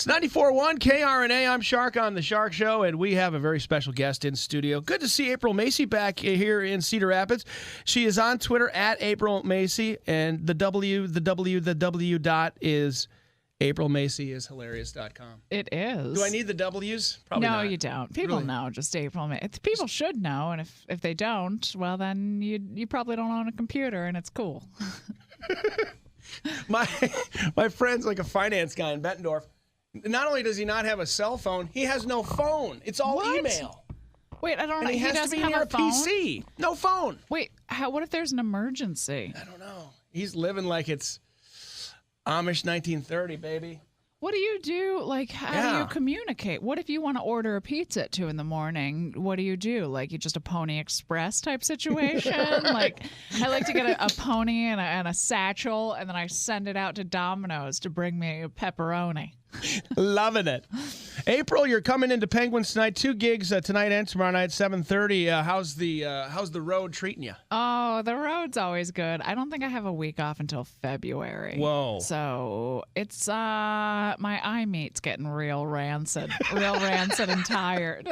It's 94.1 KRNA. I'm Shark on the Shark Show, and we have a very special guest in studio. Good to see April Macie back here in Cedar Rapids. She is on Twitter at April Macie, and the W dot is aprilmacieishilarious.com. It is. Do I need the W's? Probably no, not. you don't. People Really? know just April Macie. People should know, and if they don't, well, then you probably don't own a computer, and it's cool. My friend's like a finance guy in Bettendorf. Not only does he not have a cell phone, he has no phone. It's all What? email. Wait, I don't know. And he has to doesn't be have near a phone? PC. No phone. Wait, what if there's an emergency? I don't know. He's living like it's Amish 1930, baby. What do you do? Like, how do you communicate? What if you want to order a pizza at 2 in the morning? What do? Like, you just a Pony Express type situation? Like, I like to get a pony and a satchel, and then I send it out to Domino's to bring me a pepperoni. Loving it. April, you're coming into Penguins tonight. 2 gigs tonight and tomorrow night, 7:30. How's the road treating you? Oh, the road's always good. I don't think I have a week off until February. Whoa. So it's my eye meat's getting real rancid and tired.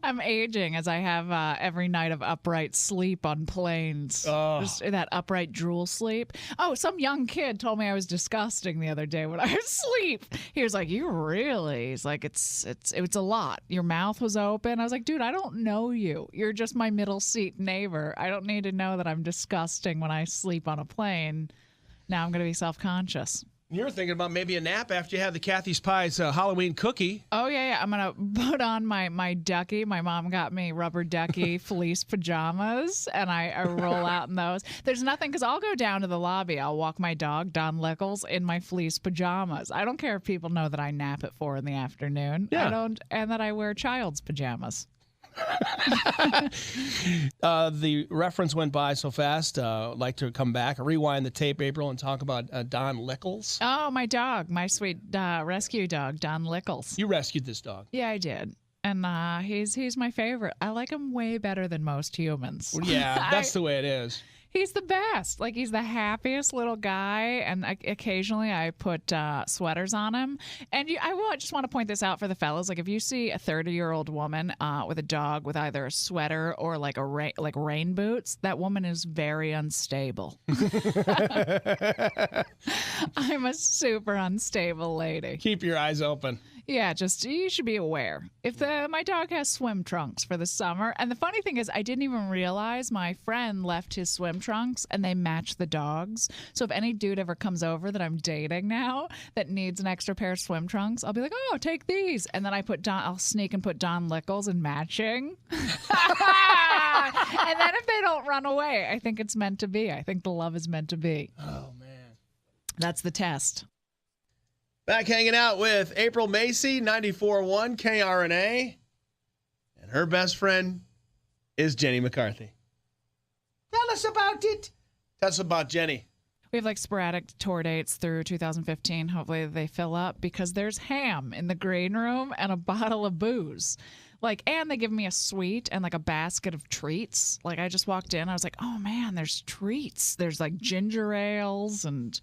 I'm aging as I have every night of upright sleep on planes. Oh. Just that upright drool sleep. Oh, some young kid told me I was disgusting the other day when I was asleep. He was like, "You really?" He's like, "It's a lot. Your mouth was open." I was like, "Dude, I don't know you. You're just my middle seat neighbor. I don't need to know that I'm disgusting when I sleep on a plane. Now I'm going to be self-conscious." You're thinking about maybe a nap after you have the Kathy's Pies Halloween cookie. Oh, yeah. I'm going to put on my ducky. My mom got me rubber ducky fleece pajamas, and I roll out in those. There's nothing, because I'll go down to the lobby. I'll walk my dog, Don Lickles, in my fleece pajamas. I don't care if people know that I nap at 4 in the afternoon. Yeah. And that I wear child's pajamas. The reference went by so fast. I'd like to come back, rewind the tape, April, and talk about Don Lickles. Oh, my dog, my sweet rescue dog, Don Lickles. You rescued this dog. Yeah, I did. And he's my favorite. I like him way better than most humans. Well, yeah, that's the way it is. He's the best. Like, he's the happiest little guy, and occasionally I put sweaters on him. And I just want to point this out for the fellas. Like, if you see a 30-year-old woman with a dog with either a sweater or like rain boots, that woman is very unstable. I'm a super unstable lady. Keep your eyes open. Yeah, just you should be aware. My dog has swim trunks for the summer, and the funny thing is, I didn't even realize my friend left his swim trunks, and they match the dogs. So if any dude ever comes over that I'm dating now that needs an extra pair of swim trunks, I'll be like, "Oh, take these," and then I'll sneak and put Don Lickles in matching. And then if they don't run away, I think it's meant to be. I think the love is meant to be. Oh man, that's the test. Back hanging out with April Macie, 94.1 KRNA. And her best friend is Jenny McCarthy. Tell us about it. Tell us about Jenny. We have like sporadic tour dates through 2015. Hopefully they fill up because there's ham in the green room and a bottle of booze. And they give me a suite and like a basket of treats. Like, I just walked in. I was like, oh man, there's treats. There's like ginger ales and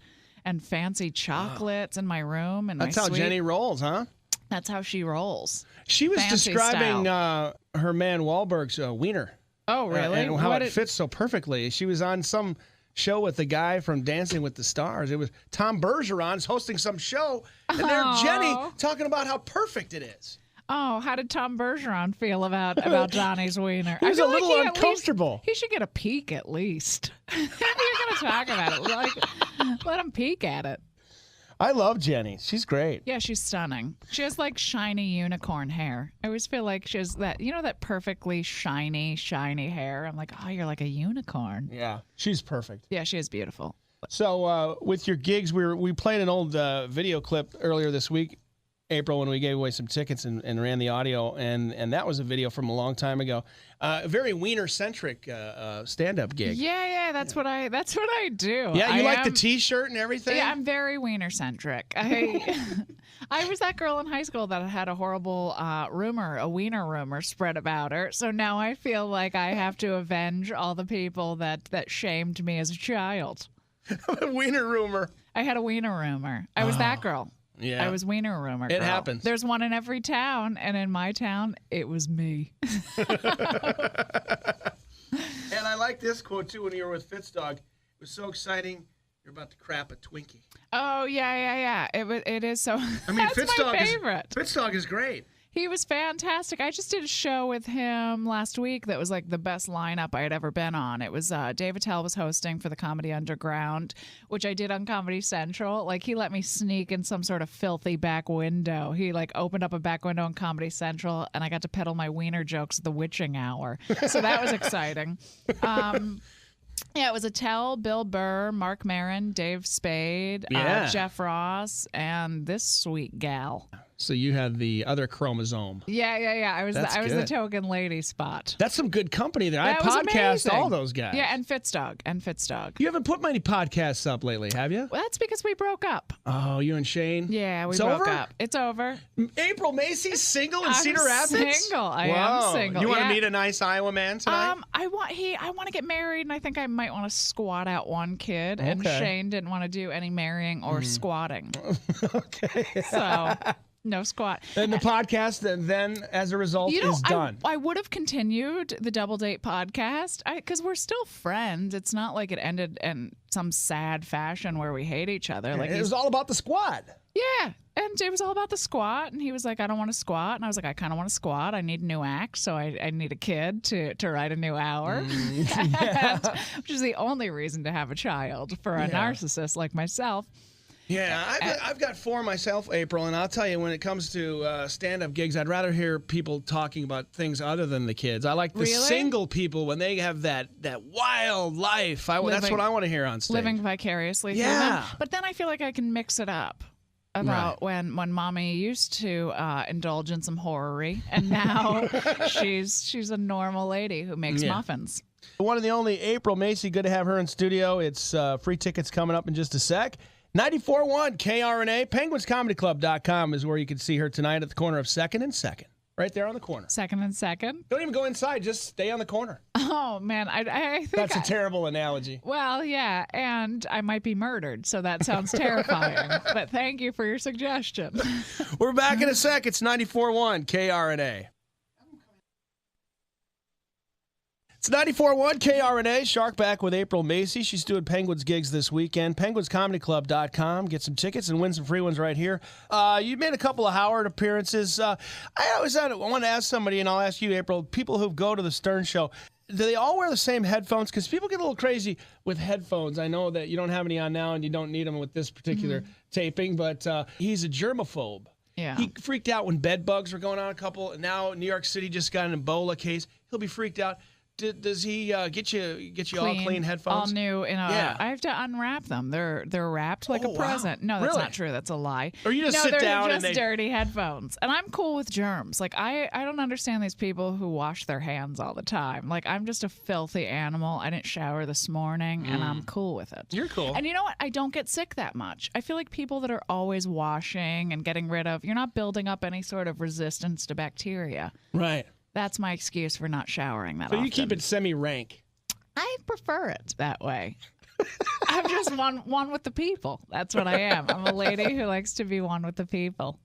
fancy chocolates in my room. And that's how Jenny rolls, huh? That's how she rolls. She was Fancy describing style. her man Wahlberg's wiener. Oh, really? And how it fits so perfectly. She was on some show with the guy from Dancing with the Stars. It was Tom Bergeron's hosting some show, and there's Jenny talking about how perfect it is. Oh, how did Tom Bergeron feel about Johnny's wiener? He was a little uncomfortable. He should get a peek at least. If you're going to talk about it, let him peek at it. I love Jenny. She's great. Yeah, she's stunning. She has like shiny unicorn hair. I always feel like she has that, that perfectly shiny hair. I'm like, oh, you're like a unicorn. Yeah, she's perfect. Yeah, she is beautiful. So with your gigs, we played an old video clip earlier this week, April, when we gave away some tickets and ran the audio, and that was a video from a long time ago. A very wiener-centric stand-up gig. Yeah, that's what I do. Yeah, you like the T-shirt and everything? Yeah, I'm very wiener-centric. I was that girl in high school that had a horrible a wiener rumor spread about her. So now I feel like I have to avenge all the people that shamed me as a child. Wiener rumor. I had a wiener rumor. I was that girl. Yeah. I was wiener rumor girl. It happens. There's one in every town, and in my town, it was me. And I like this quote, too, when you were with Fitzdog. It was so exciting, you're about to crap a Twinkie. Oh, yeah. It is so. I mean, That's my favorite. Fitzdog is great. He was fantastic. I just did a show with him last week that was like the best lineup I had ever been on. It was Dave Attell was hosting for the Comedy Underground, which I did on Comedy Central. Like, he let me sneak in some sort of filthy back window. He like opened up a back window on Comedy Central, and I got to peddle my wiener jokes at the witching hour. So that was exciting. Yeah, it was Attell, Bill Burr, Mark Maron, Dave Spade, Jeff Ross, and this sweet gal. So you had the other chromosome. Yeah. I was the token lady spot. That's some good company there. That I was podcast amazing. all those guys. Yeah, and Fitzdog. You haven't put many podcasts up lately, have you? Well, that's because we broke up. Oh, you and Shane? Yeah, we It's broke over? up. It's over. April Macie's single in I'm Cedar Rapids? single. I Whoa. am single. You want to yeah. meet a nice Iowa man tonight? I want to get married, and I think I might want to squat out one kid. And Okay. Shane didn't want to do any marrying or squatting. Okay. So no squat. And the podcast then, as a result, is done. I would have continued the Double Date podcast because we're still friends. It's not like it ended in some sad fashion where we hate each other. Like It was all about the squad. yeah, and it was all about the squat. And he was like, I don't want to squat. And I was like, I kind of want to squat. I need a new act, so I need a kid to write a new hour, which is the only reason to have a child for a narcissist like myself. Yeah, I've got four myself, April, and I'll tell you, when it comes to stand-up gigs, I'd rather hear people talking about things other than the kids. I like the single people when they have that wild life. That's what I want to hear on stage. Living vicariously through them. But then I feel like I can mix it up. About when mommy used to indulge in some horror-y, and now she's a normal lady who makes muffins. One and the only April Macie, good to have her in studio. It's free tickets coming up in just a sec. 94.1 KRNA, penguinscomedyclub.com is where you can see her tonight at the corner of 2nd and 2nd. Right there on the corner. 2nd and 2nd? Don't even go inside. Just stay on the corner. Oh, man. I think that's a terrible analogy. Well, yeah, and I might be murdered, so that sounds terrifying. But thank you for your suggestion. We're back in a sec. It's 94.1 KRNA. It's 94.1 KRNA. Shark back with April Macie. She's doing Penguins gigs this weekend. PenguinsComedyClub.com. Get some tickets and win some free ones right here. You made a couple of Howard appearances. I want to ask somebody, and I'll ask you, April, people who go to the Stern Show, do they all wear the same headphones? Because people get a little crazy with headphones. I know that you don't have any on now, and you don't need them with this particular taping, but he's a germaphobe. Yeah. He freaked out when bed bugs were going on a couple. Now New York City just got an Ebola case. He'll be freaked out. Does he get you all clean headphones? All new. I have to unwrap them. They're wrapped like a present. No, that's not true. That's a lie. Or you just sit down and they're just dirty headphones. And I'm cool with germs. Like I don't understand these people who wash their hands all the time. Like I'm just a filthy animal. I didn't shower this morning, and I'm cool with it. You're cool. And you know what? I don't get sick that much. I feel like people that are always washing and getting rid of, you're not building up any sort of resistance to bacteria. Right. That's my excuse for not showering that often. So you keep it semi-rank. I prefer it that way. I'm just one with the people. That's what I am. I'm a lady who likes to be one with the people.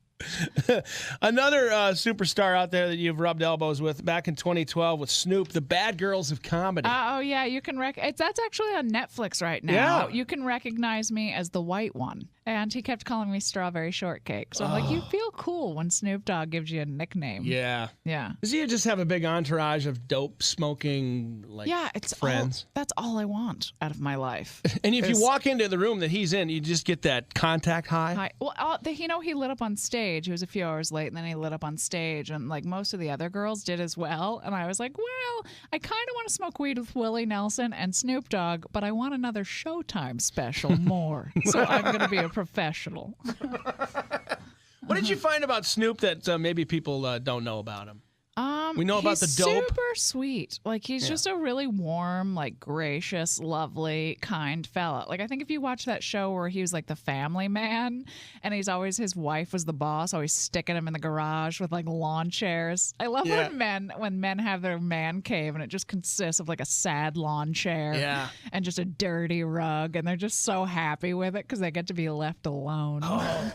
Another superstar out there that you've rubbed elbows with back in 2012 with Snoop, the Bad Girls of Comedy. Oh, yeah. You can that's actually on Netflix right now. Yeah. You can recognize me as the white one. And he kept calling me Strawberry Shortcake. So I'm like, you feel cool when Snoop Dogg gives you a nickname. Yeah. Yeah. Does he just have a big entourage of dope smoking friends? That's all I want out of my life. And if you walk into the room that he's in, you just get that contact high? Hi. Well, he lit up on stage. He was a few hours late, and then he lit up on stage. And like most of the other girls did as well. And I was like, well, I kind of want to smoke weed with Willie Nelson and Snoop Dogg, but I want another Showtime special more. So I'm going to be a professional. What did you find about Snoop that maybe people don't know about him? We know about the dope. He's super sweet. Like, he's just a really warm, like, gracious, lovely, kind fella. Like, I think if you watch that show where he was, like, the family man, and his wife was the boss, always sticking him in the garage with, like, lawn chairs. I love when men have their man cave, and it just consists of, like, a sad lawn chair and just a dirty rug, and they're just so happy with it because they get to be left alone. Oh.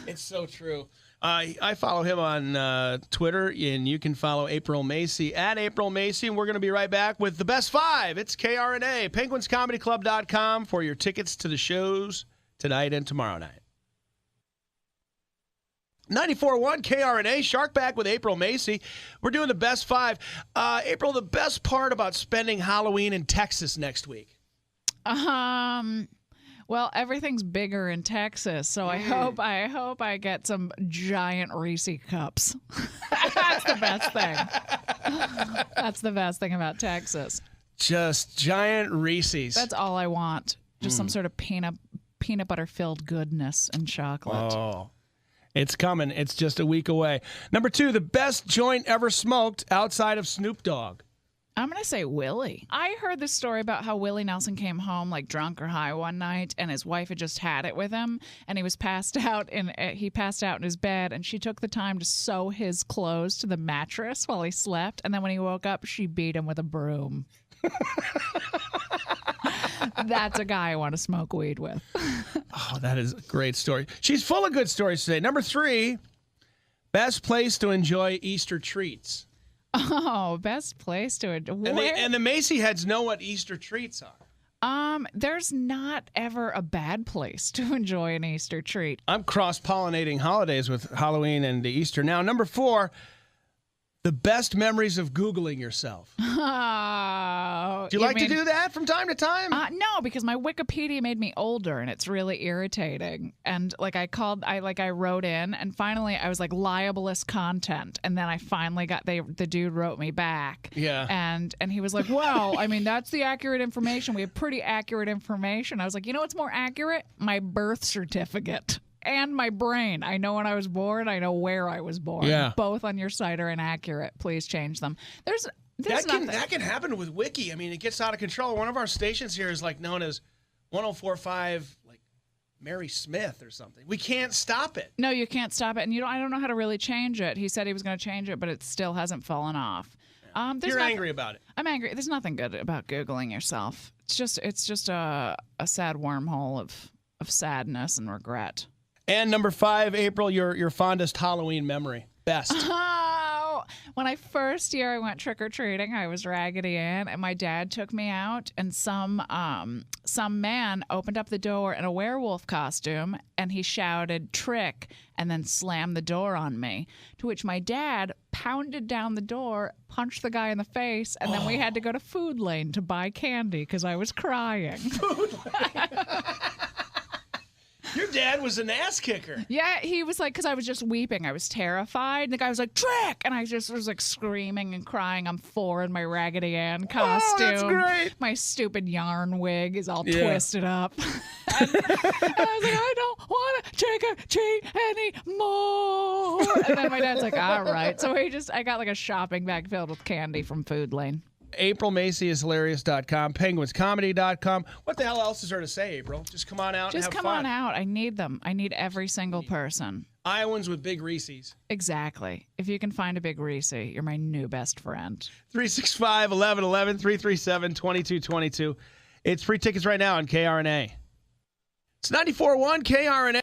It's so true. I follow him on Twitter, and you can follow April Macie at April Macie, and we're going to be right back with the best five. It's KRNA, penguinscomedyclub.com for your tickets to the shows tonight and tomorrow night. 94.1 KRNA, Shark back with April Macie. We're doing the best five. April, the best part about spending Halloween in Texas next week? Well, everything's bigger in Texas, so I hope I get some giant Reese cups. That's the best thing. That's the best thing about Texas. Just giant Reese's. That's all I want. Just some sort of peanut butter filled goodness and chocolate. Oh, it's coming. It's just a week away. Number two, the best joint ever smoked outside of Snoop Dogg. I'm going to say Willie. I heard this story about how Willie Nelson came home like drunk or high one night, and his wife had just had it with him, and he was passed out in his bed, and she took the time to sew his clothes to the mattress while he slept, and then when he woke up, she beat him with a broom. That's a guy I want to smoke weed with. Oh, that is a great story. She's full of good stories today. Number three, best place to enjoy Easter treats. Oh, best place to enjoy. And the Macie heads know what Easter treats are. There's not ever a bad place to enjoy an Easter treat. I'm cross-pollinating holidays with Halloween and Easter. Now, number four, the best memories of Googling yourself. Oh, Do you like to do that from time to time? No, because my Wikipedia made me older, and it's really irritating. And I wrote in, and finally I was like libelous content, and then I finally got the dude wrote me back. Yeah. And he was like, well, I mean, that's the accurate information. We have pretty accurate information. I was like, you know what's more accurate? My birth certificate. And my brain. I know when I was born. I know where I was born. Yeah. Both on your site are inaccurate. Please change them. There's that can happen with Wiki. I mean, it gets out of control. One of our stations here is like known as 104.5, like Mary Smith or something. We can't stop it. No, you can't stop it, and I don't know how to really change it. He said he was going to change it, but it still hasn't fallen off. You're angry about it. I'm angry. There's nothing good about Googling yourself. It's just a sad wormhole of sadness and regret. And number five, April, your fondest Halloween memory. Best. Oh, when I went trick-or-treating, I was Raggedy Ann, and my dad took me out, and some man opened up the door in a werewolf costume, and he shouted, "Trick," and then slammed the door on me, to which my dad pounded down the door, punched the guy in the face, and then we had to go to Food Lane to buy candy because I was crying. Food Lane. Your dad was an ass kicker. Yeah, he was like, because I was just weeping. I was terrified. And the guy was like, "Trick!" And I just was like screaming and crying. I'm 4 in my Raggedy Ann costume. Oh, that's great. My stupid yarn wig is all twisted up. And I was like, I don't want to trick or treat anymore. And then my dad's like, all right. So I got like a shopping bag filled with candy from Food Lane. April Macie is hilarious.com, penguinscomedy.com. What the hell else is there to say, April? Just come on out and have fun. Just come on out. I need them. I need every single person. Iowans with big Reese's. Exactly. If you can find a big Reese, you're my new best friend. 365-1111, 337-2222. It's free tickets right now on KRNA. It's 94.1 KRNA.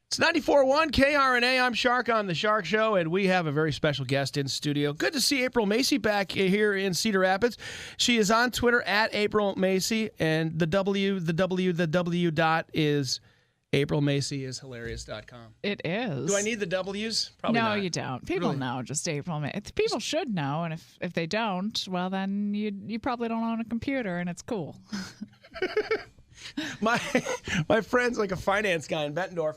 It's 94.1 KRNA. I'm Shark on the Shark Show, and we have a very special guest in studio. Good to see April Macie back here in Cedar Rapids. She is on Twitter at April Macie, and the W dot is aprilmacieishilarious.com. It is. Do I need the W's? Probably no, not. you don't. People know just April Macie. People should know, and if they don't, well, then you probably don't own a computer, and it's cool. My friend's like a finance guy in Bettendorf.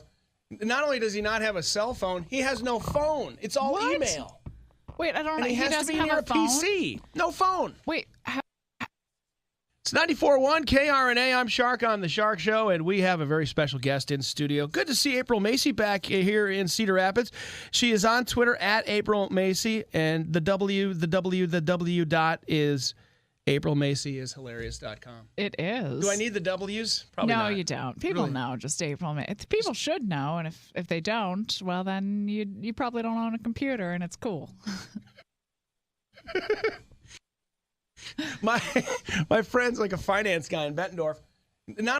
Not only does he not have a cell phone, he has no phone. It's all email. Wait, I don't know. And he has to be near a phone? PC. No phone. Wait. It's 94.1 KRNA. I'm Shark on the Shark Show, and we have a very special guest in studio. Good to see April Macie back here in Cedar Rapids. She is on Twitter at April Macie, and the W dot is aprilmacieishilarious.com. It is. Do I need the W's? Probably not. No, you don't. People know just April Macie. People should know, and if they don't, well, then you probably don't own a computer, and it's cool. My friend's like a finance guy in Bettendorf. Not